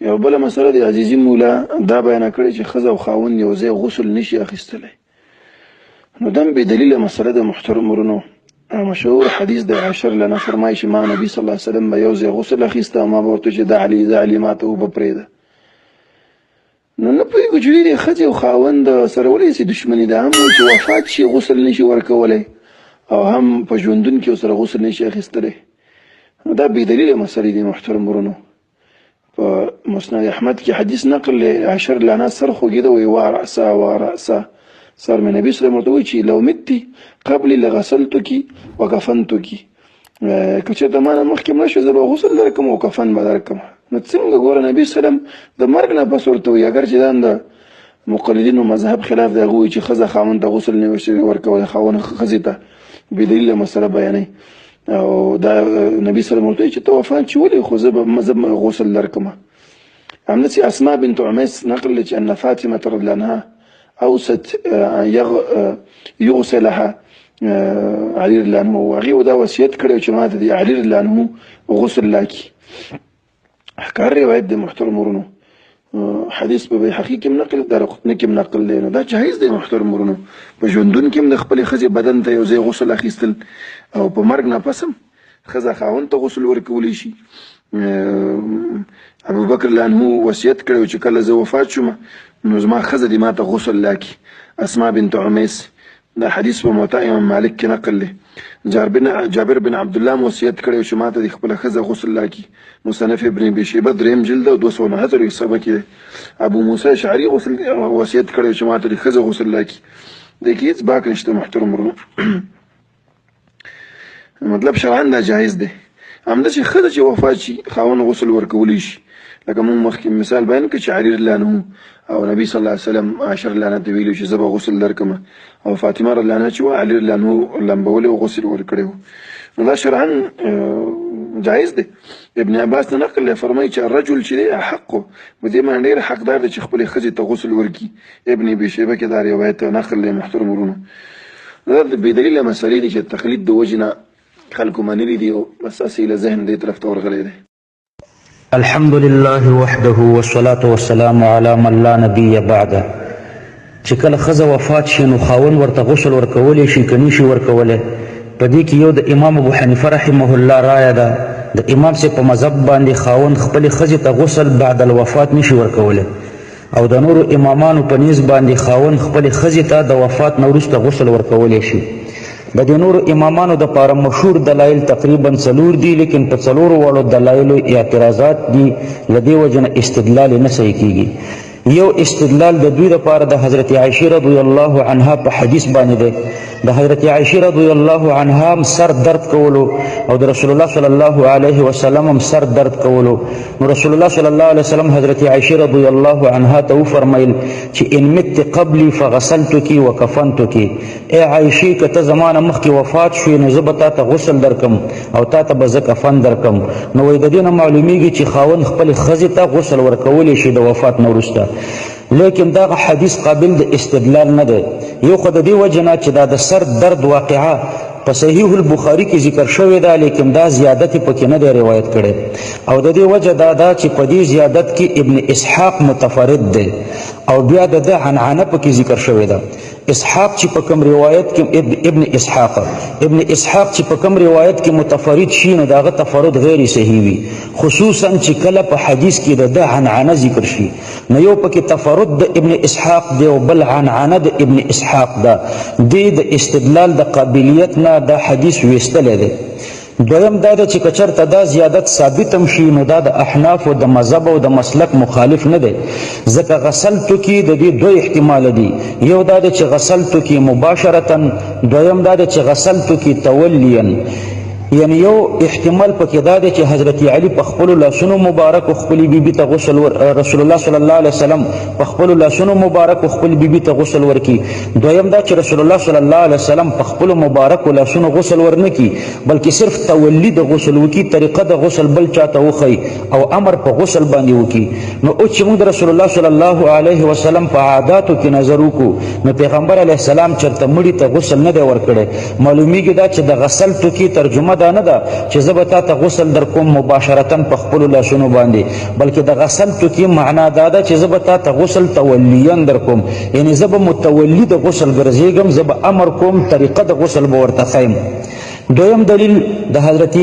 یو بله مسله د عزیزي مولا دا بیانه کړې چې ښځه او خاوند یو ځای غسل نشي اخیستلی، نو دم بې دلیله مسله د محترم ورونو. مشهور حدیث د عائشة لنا فرمایي چې ما نبي صلی الله علیه وسلم به یو ځای غسل اخیسته او ما به ورته چې دا علي ما ته اوبه پرېږده. نو نه پوهېږو چې ډېرې ښځې او خاوند سره ولې سي دښمني ده، هم چې وفات شي غسل نشي ورکولی او هم په ژوندون کې ورسره غسل نشي اخیستلی. نو دا بې دلیله مسلې دي محترم ورونو. په مسند احمد کې حدیث نقل عائشة لنا سر خوږېده وایي وا رأسا سر مې نبي صلی الله علیه وسلم ورته وایي چې لو متي قبل لغسلتکی وکفنتکی، که چېرته ما نه مخکې مړه شوې زه به غسل درکړم او کفن به درکړم. نو څنګه ګوره نبي صلی الله علیه وسلم د مرګ نه پس ورته وایي، اگر چې دا د مقلدینو مذهب خلاف دی، هغه وایي چې ښځه خاوند ته غسل نه شي ورکولی، خاوند ښځې ته بې دلیله مسله بیانوي. او دا نبي صلی الله علیه وسلم ورته وایي چې ته وفات شي ولې، خو زه به غسل درکړم. همداسې اسماء بنت عمیس نقل دی چې ان فاطمة رضی الله عنها اوست یغسلها علي رضی الله عنه، هغې دا وصیت کړی چې ما ته د علي رضی الله عنه غسل لاکي. ښکار روایت دی محترم ورونو. حدیث په بیهقي کې هم نقل، دارقطني کې هم نقل دی. نو دا جایز دی محترم ورونو. په ژوندون کې هم د خپلې ښځې بدن ته یو ځای غسل اخیستل او په مرګ نه پس هم ښځه خاوند ته غسل ورکولی شي. ابوبکر رضی الله عنه وصیت کړی چې کله زه وفات شوم نو زما ښځه دې ما ته غسل لاکي. اسماء بنت عمیس، دا حدیث په موطأ امام مالک کې نقل دی. جابر بن عبدالله وصیت کړی چې ما ته د خپله ښځه غسل لاکي. مصنف ابن ابي شيبه 3 جلد او 269 حسابه کې دی. ابو موسی اشعري وصیت کړی چې ما ته د ښځه غسل لاکي. د کې هېڅ باک نشته محترم ورونو. مطلب شرعاً دا جایز دی. همداسې ښځه چې وفات شي خاوند غسل ورکولی شي، لکه موږ مخکې مثال بیان کړ چې علي رضی الله عنه او نبي صلی الله علیه وسلم عائشة رضی الله عنها ته ویلي چې زه به غسل درکړم، او فاطمه رضی الله عنها چې علي رضی الله عنه لمبولی او غسل ورکړی و. نو دا شرعاً جایز دی. ابن عباس نه نقل دی، فرمایي چې الرجل چې دی احقو، په دې باندې ډېر حقدار دی چې خپلې ښځې ته غسل ورکړي. ابن ابي شیبه کې دا روایت نقل دی محترم ورونو. دا د بې دلیله مسلې دي چې تقلید د وجې نه خلکو منلي دي او بس اسې له ذهن دې طرف ته ورغلی دی. الحمد لله وحده والصلاة والسلام على من لا نبي بعده. چې کله ښځه وفات شي نو خاوند ورته غسل ورکولی شي که نشي ورکولی. په دې کې یو د امام ابو حنیفه رحمه الله رایه ده، د امام صاحب په مذهب باندې خاوند خپلې ښځې ته غسل بعد الوفات نشي ورکولی، او د نورو امامانو په نیز باندې خاوند خپلې ښځې ته د وفات نه وروسته غسل ورکولی شي. د دې نورو امامانو دپاره مشهور دلایل تقریبا 4 دي، لیکن په 4 واړو دلایلو اعتراضات دي، له دې وجې نه استدلال یې نه صحیح کېږي. یو استدلال د دوی دپاره د حضرت عایشې رضی الله عنها په حدیث باندې دی. د حضرت عایشې رضی الله عنها هم سر درد کولو او د رسول الله صلی الله علیه وسلم هم سر درد کولو. نو رسول الله صلی الله علیه وسلم حضرت عایشې رضی الله عنها ته وفرمیل چې ان مت قبلی فغسلتکی وکفنتکی، ای عایشې که ته زما نه مخکې وفات شوې نو زه به تا ته غسل درکم او تا ته به زه کفن درکم. نو وایي د دې نه معلومیږي چې خاوند خپلې ښځې ته غسل ورکولی شي د وفات نه وروسته. لیکن دا حدیث قابل د استدلال نه دی. یو خو د دې وجې نه چې دا د سر درد واقعه په صحیح البخاري کې ذکر شوې ده، لیکن دا زیادت پکې نه دی روایت کړی، او د دې وجه دا ده چې په دې زیادت کې ابن اسحاق متفرد دی، او بیا د ده عنعنه پکې ذکر شوې ده. اسحاق چې په کوم روایت کې ابن اسحاق چې په کوم روایت کې متفرد شي نو د هغه تفرد غیر صحیح وي، خصوصا چې کله په حدیث کې د ده عنعنه ذکر شي. نو یو پکې تفرد د ابن اسحاق دی او بل عنعنه د ابن اسحاق ده. دې د استدلال د قابلیت نه دا حدیث ویستلی دی. دویم دا ده چې که چېرته دا زیادت ثابت هم شي نو دا د احنافو د مذهب او د مسلک مخالف نه دی، ځکه غسلتو کې د دې 2 احتمال دي. یو دا ده چې غسلتو کې مباشرتا، دویم دا ده چې غسلتو کې تولیا. یعنی یو احتمال پکې دا دی چې حضرت علی په خپلو لاسونو مبارکو خپلې بیبي ته غسل رسول الله صلی الله علیه وسلم په خپلو لاسونو مبارکو خپلې بیبي ته غسل ورکي. دویم دا چې رسول الله صلی الله علیه وسلم په خپلو مبارکو لاسونو غسل ورنکي، بلکې صرف تولی د غسل وکي، طریقه د غسل بل چاته وښي او امر په غسل باندې وکي. نو اوس چې موږ د رسول الله صلی الله علیه وسلم په عاداتو کې نظر وکړو نو پیغمبر علیه السلام چېرته مړي ته غسل نه دی ورکړی. معلومیږي دا چې د غسلتو کې ترجمه دا نه ده چې زه به تا ته غسل در کوم مباشرتا په خپلو لاسونو باندې، بلکې د غسلتو کې معنا دا ده چې زه به تا ته غسل تولیاً در کوم، یعنی زه به متولی د غسل ګرځېږم، زه به امر کوم، طریقه د غسل به ورته ښیم. دویم دلیل د حضرت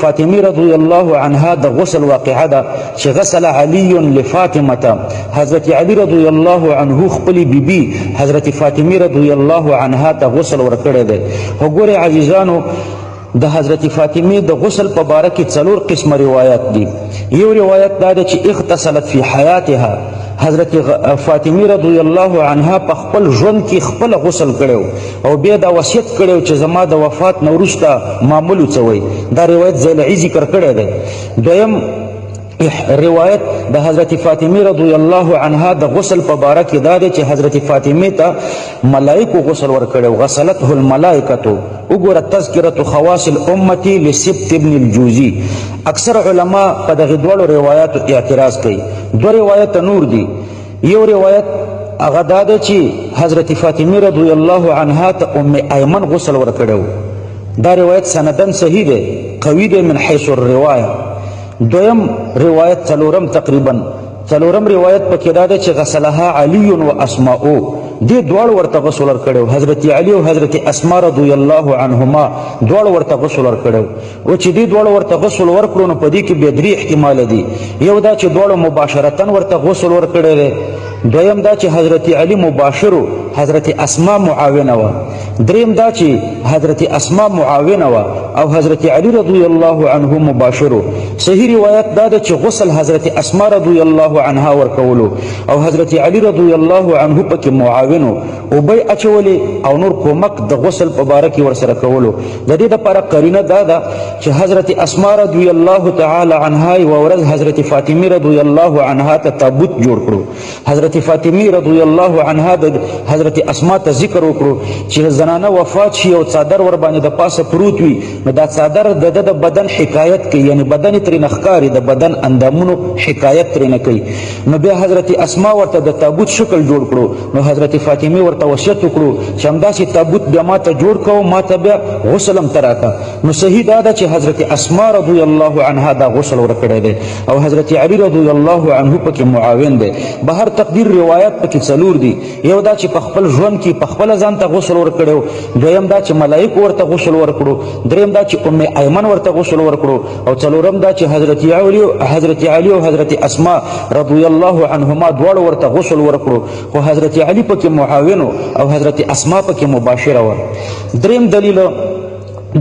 فاطمه رضی الله عنها د غسل واقعه ده چې غسل علی لفاطمه، حضرت علی رضی الله عنه خپل بیبي حضرت فاطمه رضی الله عنها ته غسل ورکړی دی. وګوره عزیزانو، د حضرت فاطمه د غسل په باره کې 4 قسمه روایت دي. یو روایت دا ده چې اغتسلت فی حیاتها، حضرت فاطمه رضی الله عنها په خپل ژوند کې خپل غسل کړو او بیا دا وصیت کړو چې زما د وفات نه وروسته معمول وڅوي. دا روایت زیلعی ذکر کړی دی. دویم روایت د حضرت فاطمه رضی الله عنها د غسل په باره کې دا دی چې حضرت فاطمه ته ملائکو غسل ورکړو، غسلته الملائکه. وګوره تذکرة خواص الامه لسبت ابن الجوزی. اکثر علما په دغه دوه روایتو اعتراض کوي. دو روایت نور دي. یو روایت هغه دا ده چې حضرت فاطمه رضی الله عنها ته ام ایمن غسل ورکړو. دا روایت سندن صحیح دی، قوي دی من حيث الروایه. دویم روایت څلورم روایت پکې دا ده چې غسلها علی و اسماء، دې دواړو ورته غسل ورکړو، حضرت علی او حضرت اسماء رضی الله عنهما دواړو ورته غسل ورکړو. او چې دې دواړو ورته غسل ورکړو نو په دې کې به 3 احتمال دي. یو دا چې دواړو مباشرتا ورته غسل ورکړی دی، دویم دا چې حضرت علی مباشر، حضرت اسماء معاونه و، دریم دا چې حضرت اسماء معاونه و او حضرت علی رضی الله عنه مباشر. صحیح روایت دا ده چې غسل حضرت اسماء رضی الله عنها ورکولو او حضرت علی رضی الله عنه پکې معاونو او بی اچولی او نور کومک د غسل په باره کې ورسره کولو. د دې لپاره قرینه دا ده چې حضرت اسماء رضی الله تعالی عنها یوه ورځ حضرت فاطمه رضی الله عنها ته تابوت جوړ کړو. حضرت فاطمه رضی الله عنها د حضرت اسماء ته ذکر وکړو چې زنانه وفات شي او څادر ور باندې د پاسه پروت وي، نو دا څادر د بدن حکایت کوي، یعنی بدن ترې نخکاری، د بدن اندامونو حکایت ترې نه کوي. نو بیا حضرت اسماء ورته د تابوت شکل جوړ کړو. نو حضرت فاطمه ورته وصیت وکړو چې همداسې تابوت بیا ماته جوړ کړو، ماته بیا غسل هم ته راکړه. نو صحیح دا ده چې حضرت اسماء رضی الله عنها دا غسل ورکړی دی او حضرت علی رضی الله عنه پکې معاون دی. بهر تقدیر روایت پکې 4 دي. یو دا چې په خپل ژوند کې په خپل ځان ته غسل ورکړو، دویم دا چې ملائکه ورته غسل ورکړو، دریم دا چې ام ایمن ورته غسل ورکړو او څلورم دا چې حضرت علی او حضرت اسماء رضی الله عنهما دواړو ورته غسل ورکړو، خو حضرت علی پکې معاون او حضرت اسماء پکې مباشره و. دریم دلیل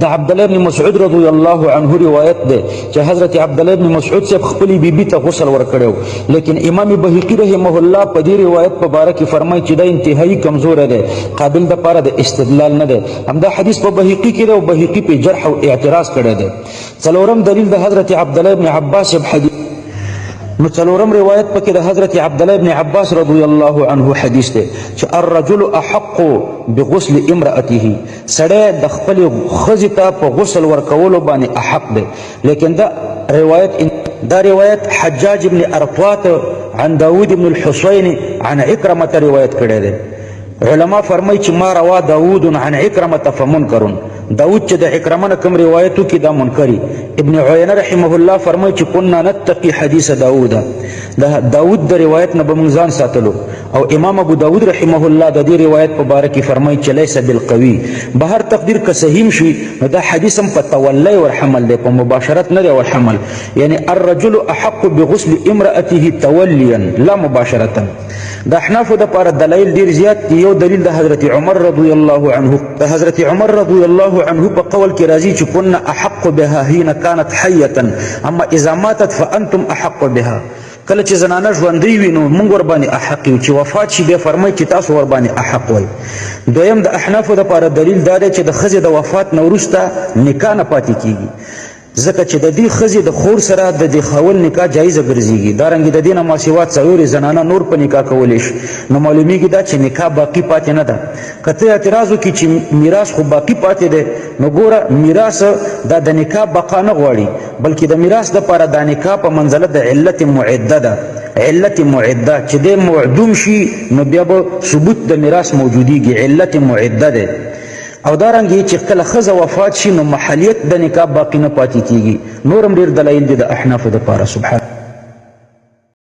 د عبد الله بن مسعود رضی الله عنه روایت ده چې حضرت عبد الله بن مسعود صاحب خپل بیبي ته غسل ورکړو، لیکن امام بهقی رحمه الله په دې روایت په باره کې فرمایي چې دا انتهایی کمزور ده، قابل د پاره د استدلال نه ده. همدا حدیث په بهقی کې ده او بهقی په جرح او اعتراض کړی ده. څلورم دلیل د حضرت عبد الله بن عباس صاحب حدیث. نو څلورم روایت پکې د حضرت عبد الله بن عباس رضی الله عنه حدیث دی چې الرجل احق بغسل امرأته، سړی د خپل ښځې ته په غسل ورکولو باندې احق دی. لیکن دا روایت حجاج بن ارطوات عن داود بن الحسين عن عكرمة روایت کړی دی. علما فرمای چې ما روا داود عن عكرمة فمنکر، داود چې د عکرمه نه کوم روایتو کې دا منکری. ابن عینه رحمه الله فرمایي چې كنا نتقي حدیث داود، د داود د روایت نه به موږ ځان ساتلو. او امام ابو داود رحمه الله د دې روایت په باره کې فرمایي چې لیس بالقوي. بهر تقدیر که صحیح شي نو دا حدیث هم په تولی ورحمل دی، په مباشرت نه دی ورحمل. یعنی الرجل احق بغسل امرأته تولیا لا مباشرتا. د احنافو دپاره دلایل ډیر زیات دي. یو دلیل د حضرت عمر رضی الله عنه، د حضرت عمر رضی الله عنه په قول کې راځي چې كنا احق بها حين كانت حيه اما اذا ماتت فانتم احق بها. کله چې زنانه ژوندۍ وي نو موږ ورباندې احق یو، چې وفات شي بیا فرمایي چې تاسو ورباندې احق وئ. دویم د احنافو دپاره دلیل دا دی چې د ښځې د وفات نه وروسته نکاح نه پاتې کیږي، ځکه چې د دې ښځې د خور سره د دې خاوند نکاح جایزه ګرځېږي. دارنګې د دې نه ما سوا څلورې زنانه نور په نکاح کولی شي. نو معلومیږي دا چې نکاح باقي پاتې نه ده. که ته اعتراض وکړي چې میراث خو باقي پاتې دی، نو ګوره میراث دا د نکاح بقا نه غواړي، بلکې د میراث دپاره دا نکاح په منزله د علت معده ده. علت معده چې دی معدوم شي نو بیا به ثبوت د میراث موجودیږي، علت معده ده. او دارنګې چې کله ښځه وفات شي نو محلیت د نکاح باقي نه پاتې کیږي. نور هم ډېر دلایل دي د احنافو دپاره. سبحان